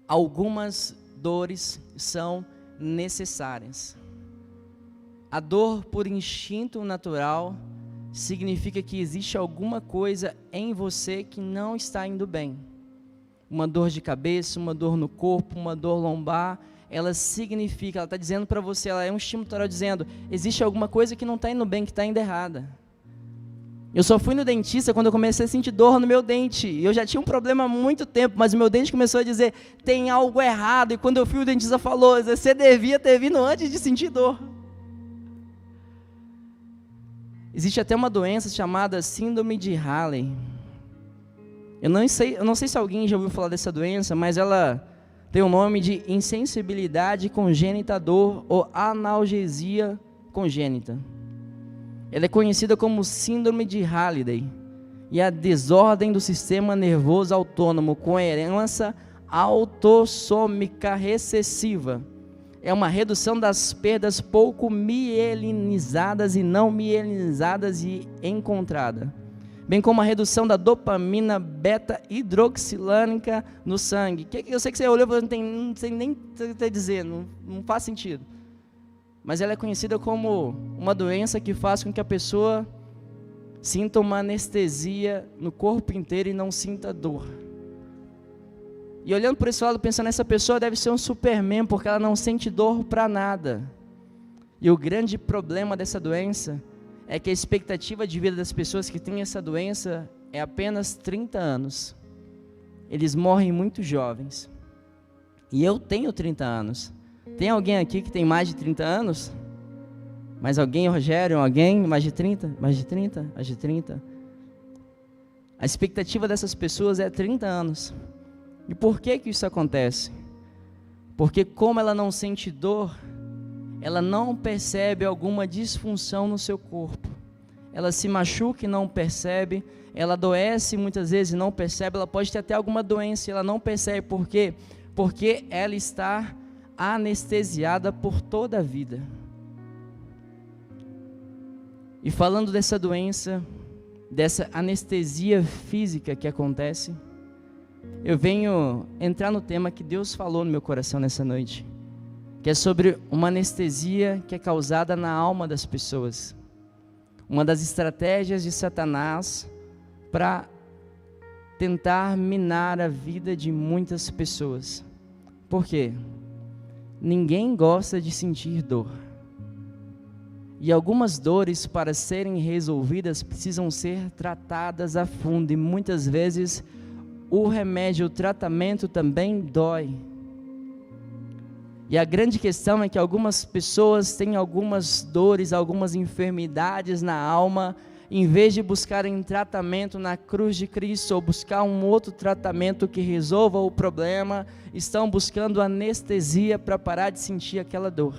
algumas dores são necessárias. A dor por instinto natural significa que existe alguma coisa em você que não está indo bem. Uma dor de cabeça, uma dor no corpo, uma dor lombar, ela significa, ela está dizendo para você, ela é um estímulo natural dizendo, existe alguma coisa que não está indo bem, que está indo errada. Eu só fui no dentista quando eu comecei a sentir dor no meu dente. Eu já tinha um problema há muito tempo, mas o meu dente começou a dizer, tem algo errado. E quando eu fui, o dentista falou, você devia ter vindo antes de sentir dor. Existe até uma doença chamada síndrome de Halley. Eu não sei se alguém já ouviu falar dessa doença, mas ela tem o nome de insensibilidade congênita à dor ou analgesia congênita. Ela é conhecida como síndrome de Halley e é a desordem do sistema nervoso autônomo com herança autossômica recessiva. É uma redução das perdas pouco mielinizadas e não mielinizadas e encontrada, bem como a redução da dopamina beta-hidroxilânica no sangue. Eu sei que você olhou e não sei nem o que está dizendo, não faz sentido. Mas ela é conhecida como uma doença que faz com que a pessoa sinta uma anestesia no corpo inteiro e não sinta dor. E olhando por esse lado, pensando, essa pessoa deve ser um Superman, porque ela não sente dor para nada. E o grande problema dessa doença é que a expectativa de vida das pessoas que têm essa doença é apenas 30 anos. Eles morrem muito jovens. E eu tenho 30 anos. Tem alguém aqui que tem mais de 30 anos? Mais alguém, Rogério? Alguém? Mais de 30? Mais de 30? Mais de 30? A expectativa dessas pessoas é 30 anos. E por que isso acontece? Porque como ela não sente dor, ela não percebe alguma disfunção no seu corpo. Ela se machuca e não percebe, ela adoece muitas vezes e não percebe, ela pode ter até alguma doença e ela não percebe. Por quê? Porque ela está anestesiada por toda a vida. E falando dessa doença, dessa anestesia física que acontece, eu venho entrar no tema que Deus falou no meu coração nessa noite, que é sobre uma anestesia que é causada na alma das pessoas. Uma das estratégias de Satanás para tentar minar a vida de muitas pessoas. Por quê? Ninguém gosta de sentir dor. E algumas dores, para serem resolvidas, precisam ser tratadas a fundo. E muitas vezes o remédio, o tratamento também dói. E a grande questão é que algumas pessoas têm algumas dores, algumas enfermidades na alma, em vez de buscarem tratamento na cruz de Cristo, ou buscar um outro tratamento que resolva o problema, estão buscando anestesia para parar de sentir aquela dor.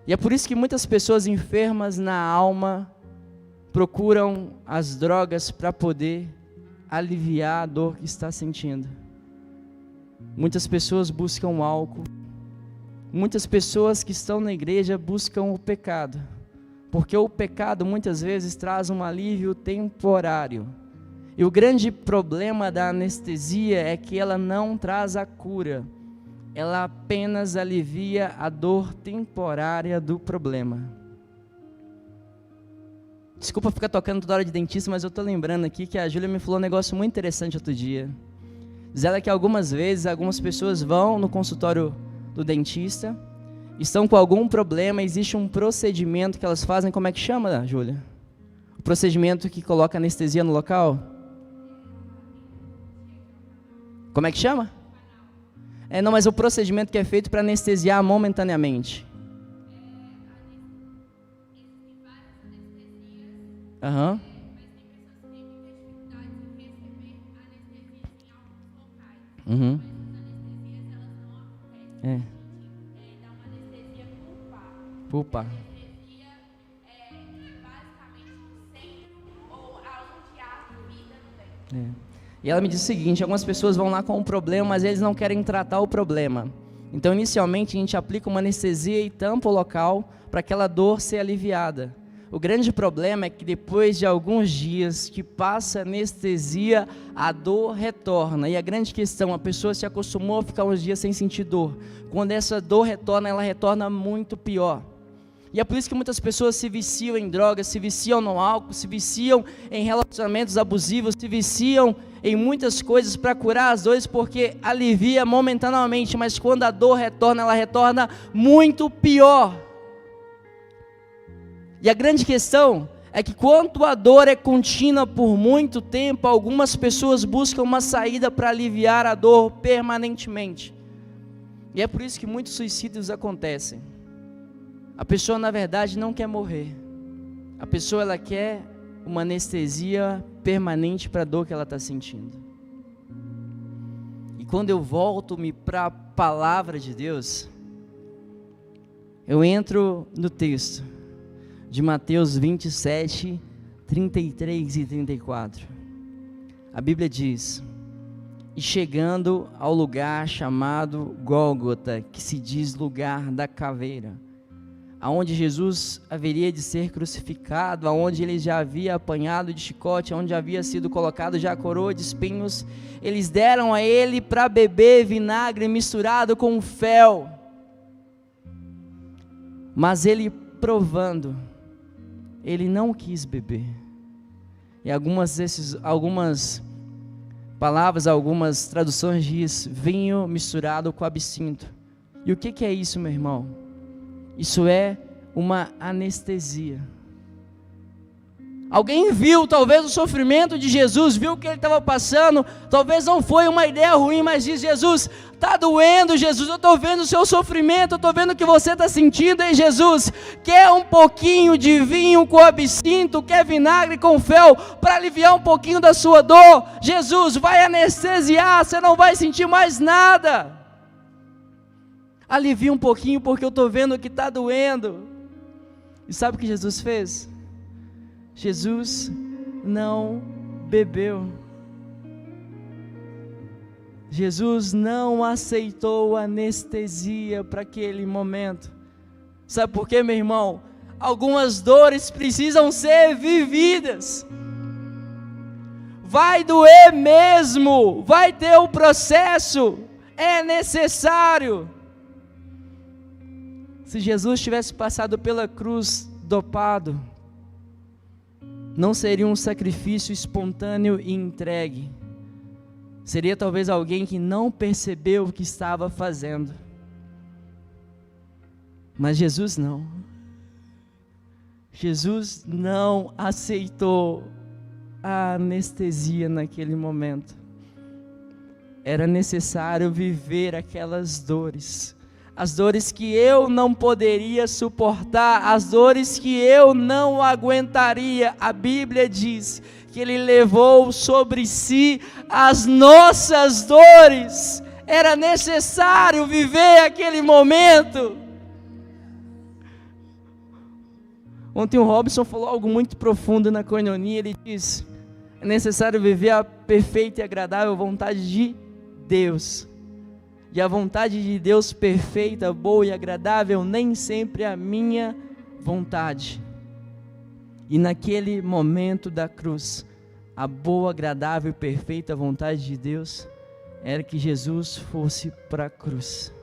E é por isso que muitas pessoas enfermas na alma procuram as drogas para poder aliviar a dor que está sentindo. Muitas pessoas buscam o álcool. Muitas pessoas que estão na igreja buscam o pecado. Porque o pecado muitas vezes traz um alívio temporário. E o grande problema da anestesia é que ela não traz a cura. Ela apenas alivia a dor temporária do problema. Desculpa ficar tocando toda hora de dentista, mas eu estou lembrando aqui que a Júlia me falou um negócio muito interessante outro dia. Diz ela que algumas vezes, algumas pessoas vão no consultório do dentista, estão com algum problema, existe um procedimento que elas fazem, como é que chama, Júlia? O procedimento que coloca anestesia no local? Como é que chama? Não, mas o procedimento que é feito para anestesiar momentaneamente. Aham. Uhum. É. Dá uma anestesia pulpar. Pulpar. Anestesia é basicamente no centro ou aonde há vida no dente. E ela me disse o seguinte: algumas pessoas vão lá com um problema, mas eles não querem tratar o problema. Então, inicialmente, a gente aplica uma anestesia e tampa o local para aquela dor ser aliviada. O grande problema é que depois de alguns dias que passa a anestesia, a dor retorna. E a grande questão, a pessoa se acostumou a ficar uns dias sem sentir dor. Quando essa dor retorna, ela retorna muito pior. E é por isso que muitas pessoas se viciam em drogas, se viciam no álcool, se viciam em relacionamentos abusivos, se viciam em muitas coisas para curar as dores, porque alivia momentaneamente, mas quando a dor retorna, ela retorna muito pior. E a grande questão é que quando a dor é contínua por muito tempo, algumas pessoas buscam uma saída para aliviar a dor permanentemente. E é por isso que muitos suicídios acontecem. A pessoa na verdade não quer morrer. A pessoa ela quer uma anestesia permanente para a dor que ela está sentindo. E quando eu volto-me para a palavra de Deus, eu entro no texto de Mateus 27, 33 e 34. A Bíblia diz: e chegando ao lugar chamado Gólgota, que se diz lugar da caveira, aonde Jesus haveria de ser crucificado, aonde ele já havia apanhado de chicote, aonde havia sido colocado já a coroa de espinhos, eles deram a ele para beber vinagre misturado com fel. Mas ele, provando, ele não quis beber. E algumas palavras, algumas traduções diz vinho misturado com absinto. E o que é isso, meu irmão? Isso é uma anestesia. Alguém viu talvez o sofrimento de Jesus, viu o que ele estava passando, talvez não foi uma ideia ruim, mas diz: Jesus, está doendo, Jesus, eu estou vendo o seu sofrimento, eu estou vendo o que você está sentindo, hein, Jesus? Quer um pouquinho de vinho com absinto, quer vinagre com fel, para aliviar um pouquinho da sua dor? Jesus, vai anestesiar, você não vai sentir mais nada. Alivia um pouquinho, porque eu estou vendo que está doendo. E sabe o que Jesus fez? Jesus não bebeu. Jesus não aceitou anestesia para aquele momento. Sabe por quê, meu irmão? Algumas dores precisam ser vividas. Vai doer mesmo, vai ter um processo, é necessário. Se Jesus tivesse passado pela cruz dopado, não seria um sacrifício espontâneo e entregue. Seria talvez alguém que não percebeu o que estava fazendo. Mas Jesus não. Jesus não aceitou a anestesia naquele momento. Era necessário viver aquelas dores. As dores que eu não poderia suportar, as dores que eu não aguentaria. A Bíblia diz que Ele levou sobre si as nossas dores. Era necessário viver aquele momento. Ontem o Robson falou algo muito profundo na koinonia. Ele diz: é necessário viver a perfeita e agradável vontade de Deus. E a vontade de Deus perfeita, boa e agradável, nem sempre é a minha vontade. E naquele momento da cruz, a boa, agradável e perfeita vontade de Deus era que Jesus fosse para a cruz.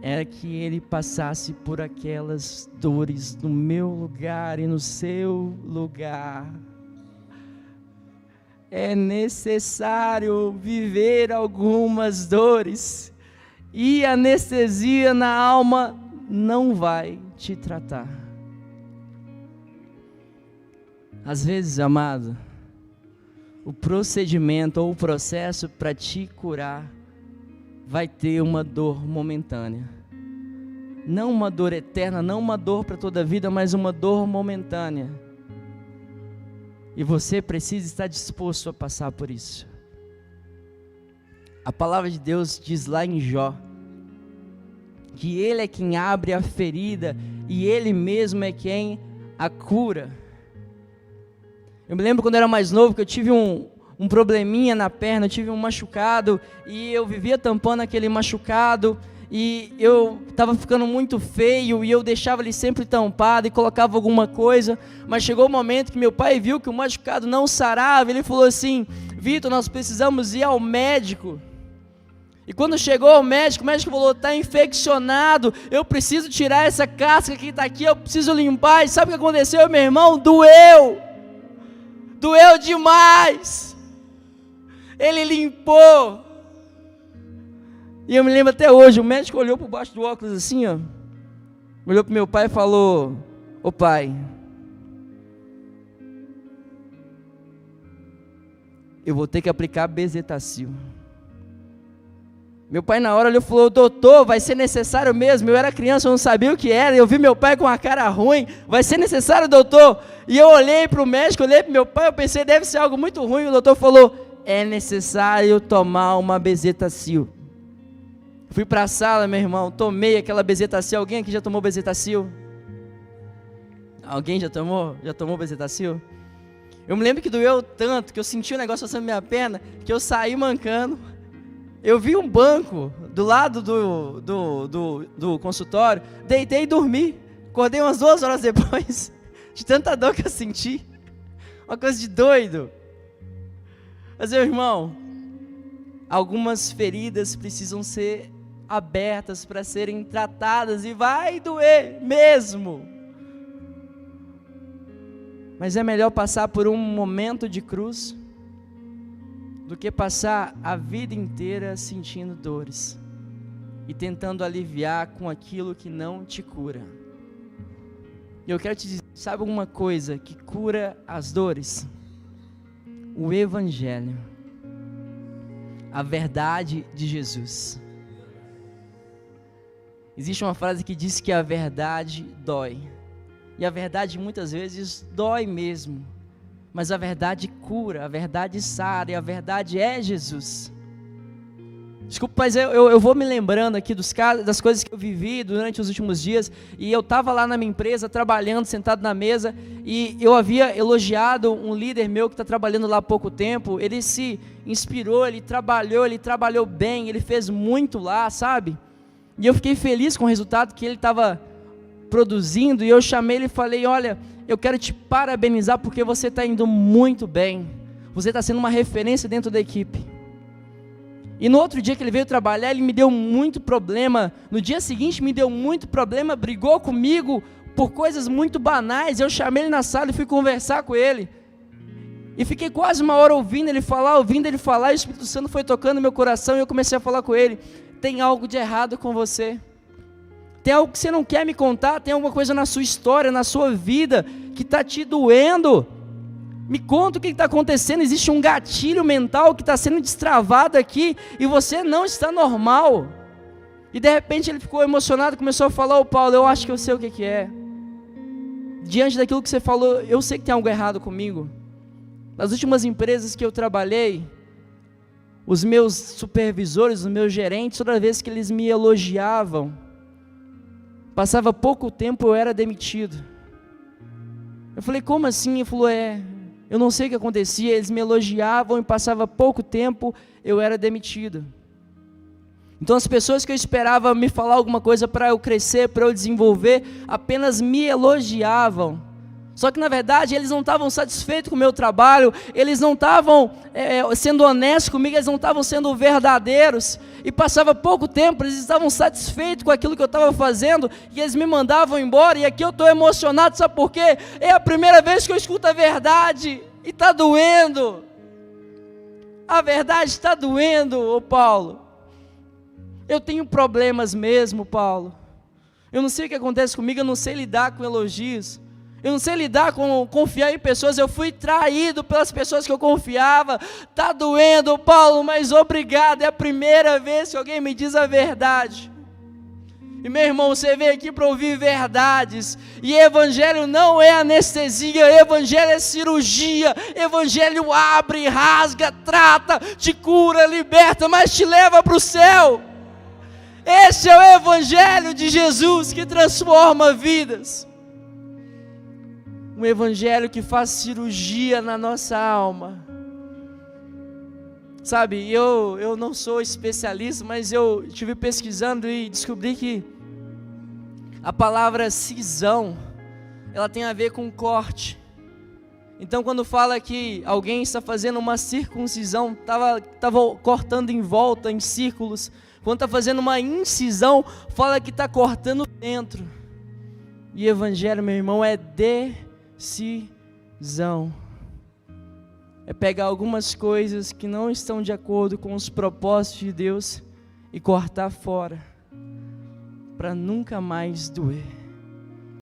Era que Ele passasse por aquelas dores no meu lugar e no seu lugar. É necessário viver algumas dores, e anestesia na alma não vai te tratar. Às vezes, amado, o procedimento ou o processo para te curar vai ter uma dor momentânea. Não uma dor eterna, não uma dor para toda a vida, mas uma dor momentânea. E você precisa estar disposto a passar por isso. A palavra de Deus diz lá em Jó, que Ele é quem abre a ferida, e Ele mesmo é quem a cura. Eu me lembro quando eu era mais novo, que eu tive um probleminha na perna, eu tive um machucado, e eu vivia tampando aquele machucado, e eu estava ficando muito feio, e eu deixava ele sempre tampado e colocava alguma coisa, mas chegou o momento que meu pai viu que o machucado não sarava, ele falou assim: Vitor, nós precisamos ir ao médico. E quando chegou ao médico, o médico falou: está infeccionado, eu preciso tirar essa casca que está aqui, eu preciso limpar. E sabe o que aconteceu, meu irmão? Doeu demais. Ele limpou. E eu me lembro até hoje, o médico olhou por baixo do óculos assim, ó, olhou para meu pai e falou: ô pai, eu vou ter que aplicar bezetacil. Meu pai na hora olhou e falou: doutor, vai ser necessário mesmo? Eu era criança, eu não sabia o que era, eu vi meu pai com uma cara ruim, vai ser necessário, doutor? E eu olhei para o médico, olhei para meu pai, eu pensei, deve ser algo muito ruim. O doutor falou: é necessário tomar uma bezetacil. Fui para a sala, meu irmão, tomei aquela bezetacil. Alguém aqui já tomou bezetacil? Alguém já tomou? Já tomou bezetacil? Eu me lembro que doeu tanto, que eu senti o negócio passando na minha perna, que eu saí mancando. Eu vi um banco do lado do consultório, deitei e dormi. Acordei umas 2 horas depois, de tanta dor que eu senti. Uma coisa de doido. Mas, meu irmão, algumas feridas precisam ser abertas para serem tratadas, e vai doer mesmo. Mas é melhor passar por um momento de cruz do que passar a vida inteira sentindo dores e tentando aliviar com aquilo que não te cura. E eu quero te dizer, sabe alguma coisa que cura as dores? O Evangelho, a verdade de Jesus. Existe uma frase que diz que a verdade dói, e a verdade muitas vezes dói mesmo. Mas a verdade cura, a verdade sara, e a verdade é Jesus. Desculpa, mas eu vou me lembrando aqui das coisas que eu vivi durante os últimos dias, e eu estava lá na minha empresa, trabalhando, sentado na mesa, e eu havia elogiado um líder meu que está trabalhando lá há pouco tempo. Ele se inspirou, ele trabalhou bem, ele fez muito lá, sabe? E eu fiquei feliz com o resultado que ele estava produzindo, e eu chamei ele e falei: olha, eu quero te parabenizar porque você está indo muito bem, você está sendo uma referência dentro da equipe. E no outro dia que ele veio trabalhar, ele me deu muito problema, no dia seguinte me deu muito problema, brigou comigo por coisas muito banais. Eu chamei ele na sala e fui conversar com ele, e fiquei quase 1 hora ouvindo ele falar, e o Espírito Santo foi tocando no meu coração, e eu comecei a falar com ele: tem algo de errado com você, tem algo que você não quer me contar, tem alguma coisa na sua história, na sua vida, que está te doendo. Me conta o que está acontecendo. Existe um gatilho mental que está sendo destravado aqui, e você não está normal. E de repente ele ficou emocionado, começou a falar: ô Paulo, eu acho que eu sei o que é. Diante daquilo que você falou, eu sei que tem algo errado comigo. Nas últimas empresas que eu trabalhei, os meus supervisores, os meus gerentes, toda vez que eles me elogiavam, passava pouco tempo, eu era demitido. Eu falei: como assim? Ele falou: eu não sei o que acontecia, eles me elogiavam e passava pouco tempo, eu era demitido. Então as pessoas que eu esperava me falar alguma coisa para eu crescer, para eu desenvolver, apenas me elogiavam. Só que na verdade eles não estavam satisfeitos com o meu trabalho, eles não estavam sendo honestos comigo, eles não estavam sendo verdadeiros, e passava pouco tempo, eles estavam satisfeitos com aquilo que eu estava fazendo, e eles me mandavam embora. E aqui eu estou emocionado, sabe por quê? É a primeira vez que eu escuto a verdade, e está doendo. A verdade está doendo, ô Paulo. Eu tenho problemas mesmo, Paulo. Eu não sei o que acontece comigo, eu não sei lidar com elogios. Eu não sei lidar com confiar em pessoas. Eu fui traído pelas pessoas que eu confiava. Está doendo, Paulo, mas obrigado. É a primeira vez que alguém me diz a verdade. E meu irmão, você veio aqui para ouvir verdades. E evangelho não é anestesia, evangelho é cirurgia. Evangelho abre, rasga, trata, te cura, liberta, mas te leva para o céu. Esse é o evangelho de Jesus, que transforma vidas. Um evangelho que faz cirurgia na nossa alma. Sabe, eu não sou especialista, mas eu estive pesquisando e descobri que a palavra cisão, ela tem a ver com corte. Então quando fala que alguém está fazendo uma circuncisão, estava cortando em volta, em círculos. Quando está fazendo uma incisão, fala que está cortando dentro. E evangelho, meu irmão, é decisão. É pegar algumas coisas que não estão de acordo com os propósitos de Deus e cortar fora, para nunca mais doer.